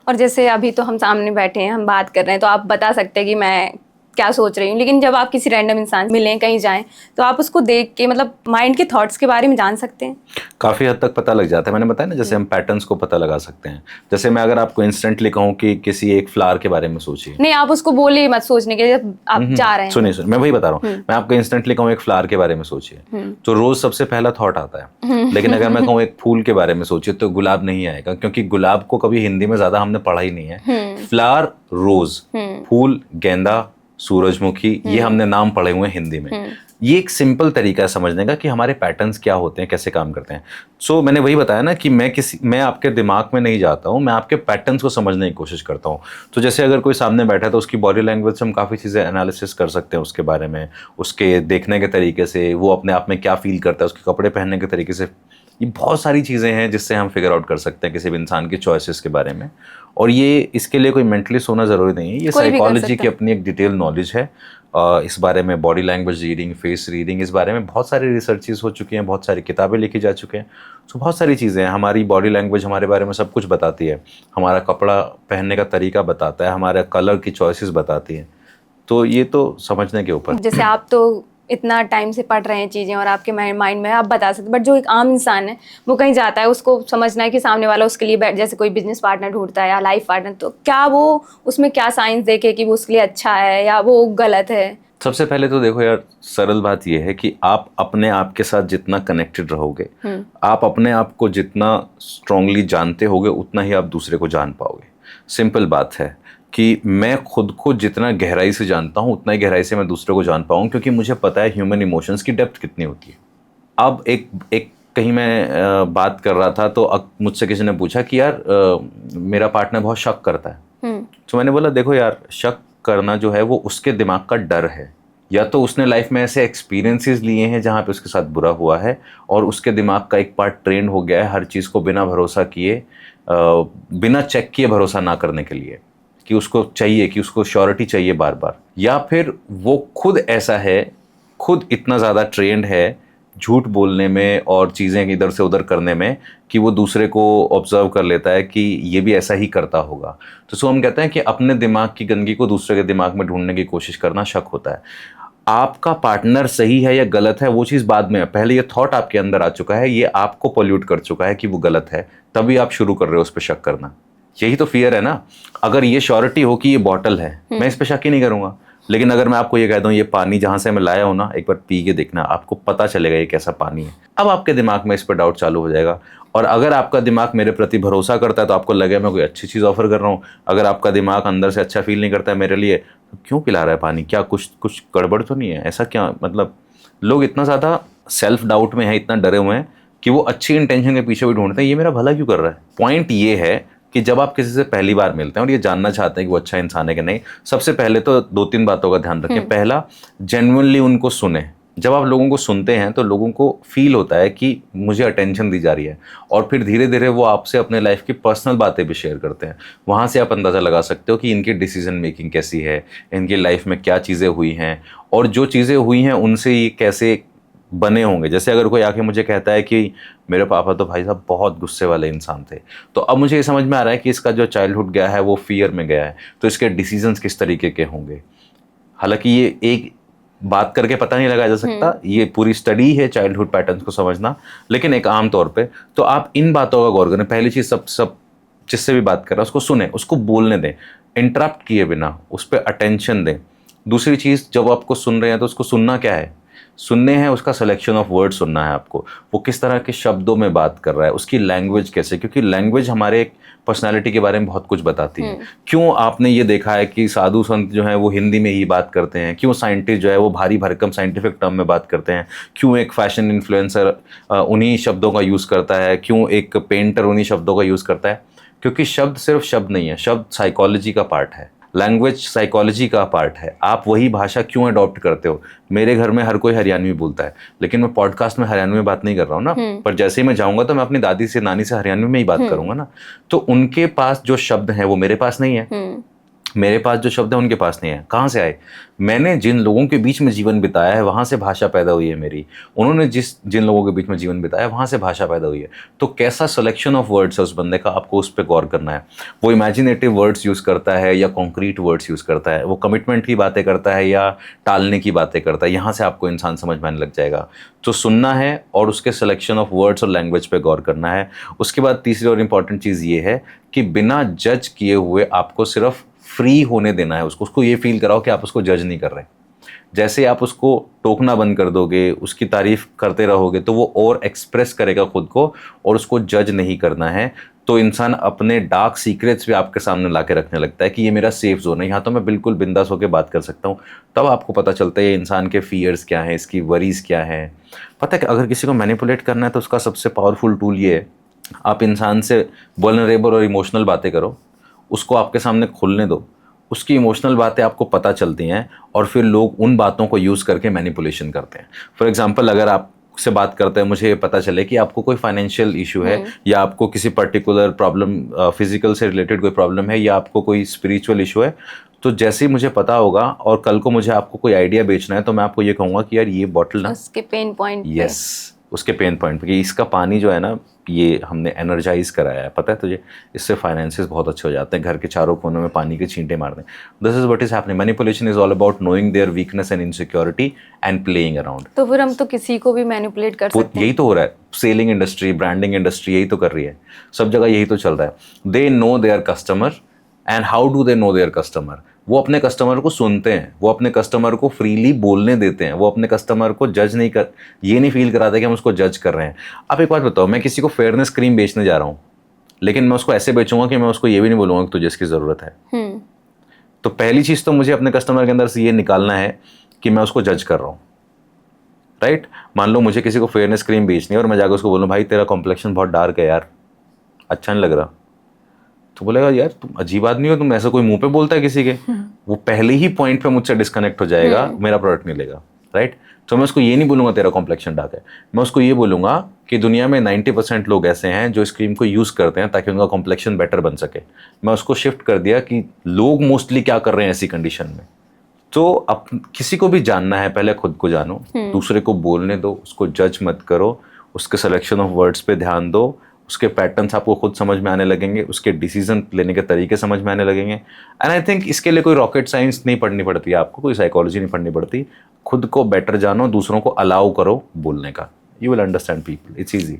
और जैसे अभी तो हम सामने बैठे हैं, हम बात कर रहे हैं, तो आप बता सकते हैं कि मैं क्या सोच रही हूँ, लेकिन जब आप किसी रैंडम इंसान मिलें, कहीं जाएं, तो आप उसको देख के मतलब माइंड के थॉट्स के बारे में जान सकते हैं। काफ़ी हद तक पता लग जाता है। मैंने बताया ना, जैसे हम पैटर्न्स को पता लगा सकते हैं। जैसे मैं अगर आपको इंस्टेंटली कहूँ कि किसी एक फ्लावर के बारे में सोचिए। नहीं, आप उसको बोलिए मत सोचने के लिए, जब आप जा रहे हैं। सुनिए सुनिए, मैं वही बता रहा हूँ। मैं आपको इंस्टेंटली कहूँ एक फ्लावर के बारे में सोचिए, तो रोज सबसे पहला थॉट आता है। लेकिन अगर मैं कहूँ एक फूल के बारे में सोचिए, तो गुलाब नहीं आएगा, क्योंकि गुलाब को कभी हिंदी में ज्यादा हमने पढ़ा ही नहीं है। फ्लावर रोज, फूल गेंदा, सूरजमुखी, ये हमने नाम पढ़े हुए हैं हिंदी में। ये एक सिंपल तरीका है समझने का कि हमारे पैटर्न्स क्या होते हैं, कैसे काम करते हैं। सो मैंने वही बताया ना कि मैं आपके दिमाग में नहीं जाता हूँ, मैं आपके पैटर्न्स को समझने की कोशिश करता हूँ। तो जैसे अगर कोई सामने बैठा है तो उसकी बॉडी लैंग्वेज से हम काफ़ी चीज़ें एनालिसिस कर सकते हैं उसके बारे में, उसके देखने के तरीके से, वो अपने आप में क्या फील करता है, उसके कपड़े पहनने के तरीके से। ये बहुत सारी चीज़ें हैं जिससे हम फिगर आउट कर सकते हैं किसी भी इंसान की चॉइसेस के बारे में। और ये इसके लिए कोई मेंटलिस्ट होना ज़रूरी नहीं है, ये साइकोलॉजी की अपनी एक डिटेल नॉलेज है। इस बारे में body language reading, face reading, इस बारे में बहुत सारी रिसर्चेस हो चुकी हैं, बहुत सारी किताबें लिखी जा चुकी हैं। सो बहुत सारी चीज़ें हैं। हमारी बॉडी लैंग्वेज हमारे बारे में सब कुछ बताती है, हमारा कपड़ा पहनने का तरीका बताता है, हमारे कलर की चॉइसेस बताती है। तो ये तो समझने के ऊपर। जैसे आप तो इतना टाइम से पढ़ रहे हैं चीज़ें और आपके माइंड में आप बता सकते, बट जो एक आम इंसान है वो कहीं जाता है, उसको समझना है कि सामने वाला उसके लिए जैसे कोई बिजनेस पार्टनर ढूंढता है या लाइफ पार्टनर, तो क्या वो उसमें क्या साइंस देखे कि वो उसके लिए अच्छा है या वो गलत है? सबसे पहले तो देखो यार, सरल बात यह है कि आप अपने आप के साथ जितना कनेक्टेड रहोगे, आप अपने आप को जितना स्ट्रांगली जानते होगे, उतना ही आप दूसरे को जान पाओगे। सिंपल बात है कि मैं खुद को जितना गहराई से जानता हूँ, उतना ही गहराई से मैं दूसरे को जान पाऊँ, क्योंकि मुझे पता है ह्यूमन इमोशंस की डेप्थ कितनी होती है। अब एक कहीं मैं बात कर रहा था, तो मुझसे किसी ने पूछा कि यार मेरा पार्टनर बहुत शक करता है। तो मैंने बोला देखो यार, शक करना जो है वो उसके दिमाग का डर है, या तो उसने लाइफ में ऐसे एक्सपीरियंसेस लिए हैं जहाँ पे उसके साथ बुरा हुआ है, और उसके दिमाग का एक पार्ट ट्रेंड हो गया है हर चीज़ को बिना भरोसा किए, बिना चेक किए भरोसा ना करने के लिए, कि उसको चाहिए, कि उसको श्योरिटी चाहिए बार बार। या फिर वो खुद ऐसा है, खुद इतना ज़्यादा ट्रेंड है झूठ बोलने में और चीज़ें इधर से उधर करने में, कि वो दूसरे को ऑब्जर्व कर लेता है कि ये भी ऐसा ही करता होगा। तो सो हम कहते हैं कि अपने दिमाग की गंदगी को दूसरे के दिमाग में ढूंढने की कोशिश करना शक होता है। आपका पार्टनर सही है या गलत है वो चीज़ बाद में है, पहले ये थॉट आपके अंदर आ चुका है, ये आपको पोल्यूट कर चुका है कि वो गलत है, तभी आप शुरू कर रहे हो उस पर शक करना। यही तो फियर है ना। अगर ये श्योरिटी हो कि ये बॉटल है, मैं इस पर शक ही नहीं करूँगा। लेकिन अगर मैं आपको ये कह दूं ये पानी जहां से मैं लाया हूं ना, एक बार पी के देखना, आपको पता चलेगा ये कैसा पानी है, अब आपके दिमाग में इस पर डाउट चालू हो जाएगा। और अगर आपका दिमाग मेरे प्रति भरोसा करता है तो आपको लगेगा मैं कोई अच्छी चीज़ ऑफर कर रहा हूँ। अगर आपका दिमाग अंदर से अच्छा फील नहीं करता है मेरे लिए, तो क्यों पिला रहा है पानी, क्या कुछ कुछ गड़बड़ तो नहीं है, ऐसा क्या मतलब। लोग इतना ज़्यादा सेल्फ डाउट में है, इतना डरे हुए हैं कि वो अच्छी इंटेंशन के पीछे भी ढूंढते हैं ये मेरा भला क्यों कर रहा है। पॉइंट ये है कि जब आप किसी से पहली बार मिलते हैं और ये जानना चाहते हैं कि वो अच्छा इंसान है कि नहीं, सबसे पहले तो 2-3 बातों का ध्यान रखें। पहला, जेन्युइनली उनको सुने। जब आप लोगों को सुनते हैं तो लोगों को फील होता है कि मुझे अटेंशन दी जा रही है, और फिर धीरे धीरे वो आपसे अपने लाइफ की पर्सनल बातें भी शेयर करते हैं। वहाँ से आप अंदाज़ा लगा सकते हो कि इनकी डिसीजन मेकिंग कैसी है, इनकी लाइफ में क्या चीज़ें हुई हैं, और जो चीज़ें हुई हैं उनसे ये कैसे बने होंगे। जैसे अगर कोई आके मुझे कहता है कि मेरे पापा तो भाई साहब बहुत गुस्से वाले इंसान थे, तो अब मुझे ये समझ में आ रहा है कि इसका जो चाइल्डहुड गया है वो फियर में गया है, तो इसके डिसीजंस किस तरीके के होंगे। हालांकि ये एक बात करके पता नहीं लगाया जा सकता, ये पूरी स्टडी है चाइल्डहुड पैटर्न्स को समझना, लेकिन एक आम तौर पे तो आप इन बातों का गौर करें। पहली चीज़, सब जिससे भी बात कर रहा है उसको सुने, उसको बोलने दें, इंटरप्ट किए बिना उस पर अटेंशन दें। दूसरी चीज़, जब आपको सुन रहे हैं तो उसको सुनना क्या है, सुनने हैं उसका सिलेक्शन ऑफ वर्ड सुनना है आपको, वो किस तरह के शब्दों में बात कर रहा है, उसकी लैंग्वेज कैसे, क्योंकि लैंग्वेज हमारे पर्सनालिटी के बारे में बहुत कुछ बताती है। क्यों आपने ये देखा है कि साधु संत जो है वो हिंदी में ही बात करते हैं, क्यों साइंटिस्ट जो है वो भारी भरकम साइंटिफिक टर्म में बात करते हैं, क्यों एक फैशन इन्फ्लुएंसर उन्हीं शब्दों का यूज़ करता है, क्यों एक पेंटर उन्हीं शब्दों का यूज़ करता है। क्योंकि शब्द सिर्फ शब्द नहीं है, शब्द साइकोलॉजी का पार्ट है, लैंग्वेज साइकोलॉजी का पार्ट है। आप वही भाषा क्यों अडॉप्ट करते हो। मेरे घर में हर कोई हरियाणवी बोलता है, लेकिन मैं पॉडकास्ट में हरियाणवी में बात नहीं कर रहा हूँ ना, पर जैसे ही मैं जाऊंगा तो मैं अपनी दादी से, नानी से हरियाणवी में ही बात करूंगा ना। तो उनके पास जो शब्द हैं वो मेरे पास नहीं है। मेरे पास जो शब्द है उनके पास नहीं है। कहाँ से आए? मैंने जिन लोगों के बीच में जीवन बिताया है वहाँ से भाषा पैदा हुई है मेरी, उन्होंने जिन लोगों के बीच में जीवन बिताया वहाँ से भाषा पैदा हुई है। तो कैसा सिलेक्शन ऑफ वर्ड्स है उस बंदे का, आपको उस पर गौर करना है। वो इमेजिनेटिव वर्ड्स यूज़ करता है या कॉन्क्रीट वर्ड्स यूज़ करता है, वो कमिटमेंट की बातें करता है या टालने की बातें करता है, यहाँ से आपको इंसान समझ में आने लग जाएगा। तो सुनना है और उसके सिलेक्शन ऑफ वर्ड्स और लैंग्वेज पे गौर करना है। उसके बाद तीसरी और इम्पॉर्टेंट चीज़ ये है कि बिना जज किए हुए आपको सिर्फ फ्री होने देना है उसको ये फील कराओ कि आप उसको जज नहीं कर रहे। जैसे आप उसको टोकना बंद कर दोगे, उसकी तारीफ करते रहोगे, तो वो और एक्सप्रेस करेगा खुद को, और उसको जज नहीं करना है। तो इंसान अपने डार्क सीक्रेट्स भी आपके सामने ला के रखने लगता है कि ये मेरा सेफ जोन है, यहाँ तो मैं बिल्कुल बिंदास होकर बात कर सकता हूँ। तब आपको पता चलता है ये इंसान के फियर्स क्या हैं, इसकी वरीज क्या हैं। पता है कि अगर किसी को मैनिपुलेट करना है तो उसका सबसे पावरफुल टूल ये है, आप इंसान से वल्नरेबल और इमोशनल बातें करो, उसको आपके सामने खुलने दो, उसकी इमोशनल बातें आपको पता चलती हैं, और फिर लोग उन बातों को यूज़ करके मैनिपुलेशन करते हैं। फॉर एग्जांपल, अगर आप से बात करते हैं, मुझे पता चले कि आपको कोई फाइनेंशियल इशू है, या आपको किसी पर्टिकुलर प्रॉब्लम फिजिकल से रिलेटेड कोई प्रॉब्लम है, या आपको कोई स्पिरिचुअल इशू है, तो जैसे ही मुझे पता होगा और कल को मुझे आपको कोई आइडिया बेचना है, तो मैं आपको ये कहूँगा कि यार ये बॉटल ना उसके पेन पॉइंट यस उसके पेन पॉइंट पे, कि इसका पानी जो है ना ये हमने एनर्जाइज कराया है, पता है तुझे, इससे फाइनेंसेस बहुत अच्छे हो जाते हैं, घर के चारों कोनों में पानी के छींटे मारने। This is what is happening. Manipulation is all about knowing their weakness and insecurity and playing around. तो फिर हम तो किसी को भी मैनिपुलेट कर सकते हैं। यही तो हो रहा है, सेलिंग इंडस्ट्री, ब्रांडिंग इंडस्ट्री यही तो कर रही है, सब जगह यही तो चल रहा है। They know there customer, and how do they know there customer? वो अपने कस्टमर को सुनते हैं, वो अपने कस्टमर को फ्रीली बोलने देते हैं, वो अपने कस्टमर को जज नहीं कर, ये नहीं फील कराते कि हम उसको जज कर रहे हैं। आप एक बात बताओ, मैं किसी को फेयरनेस क्रीम बेचने जा रहा हूँ, लेकिन मैं उसको ऐसे बेचूंगा कि मैं उसको ये भी नहीं बोलूँगा कि तुझे इसकी ज़रूरत है। तो पहली चीज़ तो मुझे अपने कस्टमर के अंदर से ये निकालना है कि मैं उसको जज कर रहा हूँ, राइट। मान लो मुझे किसी को फेयरनेस क्रीम बेचनी है और मैं जाकर उसको बोलूँ, भाई तेरा कॉम्प्लेक्शन बहुत डार्क है यार, अच्छा नहीं लग रहा, तो बोलेगा यार तुम अजीब आदमी हो, तुम ऐसा कोई मुंह पे बोलता है किसी के? वो पहले ही पॉइंट पे मुझसे डिस्कनेक्ट हो जाएगा, मेरा प्रोडक्ट नहीं लेगा, राइट। तो मैं उसको ये नहीं बोलूँगा तेरा कॉम्प्लेक्शन डार्क है, मैं उसको ये बोलूँगा कि दुनिया में 90% लोग ऐसे हैं जो इस क्रीम को यूज़ करते हैं ताकि उनका कॉम्प्लेक्शन बेटर बन सके। मैं उसको शिफ्ट कर दिया कि लोग मोस्टली क्या कर रहे हैं ऐसी कंडीशन में। तो अब किसी को भी जानना है, पहले खुद को जानो, दूसरे को बोलने दो, उसको जज मत करो, उसके सिलेक्शन ऑफ वर्ड्स पे ध्यान दो, उसके पैटर्न्स आपको खुद समझ में आने लगेंगे, उसके डिसीजन लेने के तरीके समझ में आने लगेंगे। एंड आई थिंक इसके लिए कोई रॉकेट साइंस नहीं पढ़नी पड़ती है आपको, कोई साइकोलॉजी नहीं पढ़नी पड़ती। खुद को बेटर जानो, दूसरों को अलाउ करो बोलने का, you will understand people, it's easy.